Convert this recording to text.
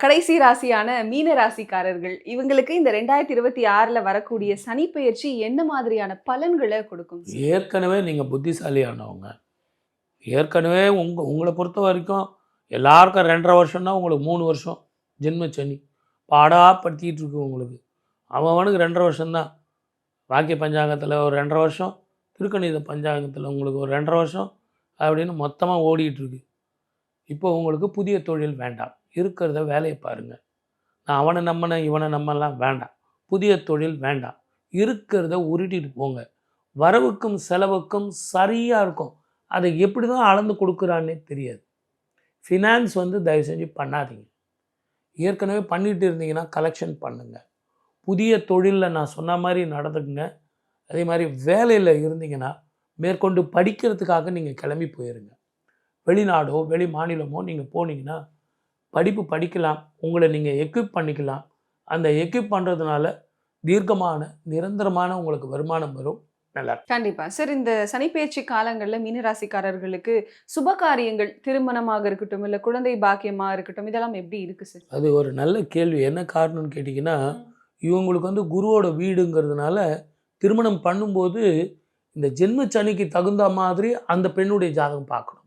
கடைசி ராசியான மீன ராசிக்காரர்கள் இவங்களுக்கு இந்த 2026ல வரக்கூடிய சனி பெயர்ச்சி என்ன மாதிரியான பலன்கள கொடுக்கும் சார்? ஏற்கனவே நீங்கள் புத்திசாலியானவங்க. ஏற்கனவே உங்களை பொறுத்த வரைக்கும் எல்லாருக்கும் 2.5 வருஷம்னா உங்களுக்கு 3 வருஷம் ஜென்ம சனி பாடாப்படுத்திட்டு இருக்கு உங்களுக்கு. அவனுக்கு 2.5 வருஷம்தான். வாக்கிய பஞ்சாங்கத்தில் ஒரு 2.5 வருஷம், திருக்கணித பஞ்சாங்கத்தில் உங்களுக்கு ஒரு 2.5 வருஷம் அப்படின்னு மொத்தமாக ஓடிட்டுருக்கு. இப்போ உங்களுக்கு புதிய தொழில் வேண்டாம். இருக்கிறத வேலையை பாருங்கள். நான் அவனை நம்பினேன் இவனை நம்பலாம் வேண்டாம். புதிய தொழில் வேண்டாம். இருக்கிறத உருட்டிட்டு போங்க. வரவுக்கும் செலவுக்கும் சரியாக இருக்கும். அதை எப்படி தான் அளந்து கொடுக்குறான்னே தெரியாது. ஃபினான்ஸ் தயவு செஞ்சு பண்ணாதீங்க. ஏற்கனவே பண்ணிட்டு இருந்தீங்கன்னா கலெக்ஷன் பண்ணுங்கள். புதிய தொழிலில் நான் சொன்ன மாதிரி நடந்துக்குங்க. அதே மாதிரி வேலையில் இருந்தீங்கன்னா மேற்கொண்டு படிக்கிறதுக்காக நீங்கள் கிளம்பி போயிருங்க. வெளிநாடோ வெளி மாநிலமோ நீங்கள் போனீங்கன்னா படிப்பு படிக்கலாம். உங்களை நீங்கள் எக்யூப் பண்ணிக்கலாம். அந்த எக்யூப் பண்ணுறதுனால தீர்க்கமான நிரந்தரமான உங்களுக்கு வருமானம் வரும். நல்லா கண்டிப்பா. சார் இந்த சனிப்பெயர்ச்சி காலங்கள்ல மீனராசிக்காரர்களுக்கு சுப காரியங்கள் திருமணமாக இருக்கட்டும், இல்ல குழந்தை பாக்கியமா இருக்கட்டும், இதெல்லாம் எப்படி இருக்கு சார்? அது ஒரு நல்ல கேள்வி. என்ன காரணம்னு கேட்டிங்கன்னா, இவங்களுக்கு குருவோட வீடுங்கிறதுனால திருமணம் பண்ணும்போது இந்த ஜென்ம சனிக்கு தகுந்த மாதிரி அந்த பெண்ணுடைய ஜாதகம் பார்க்கணும்.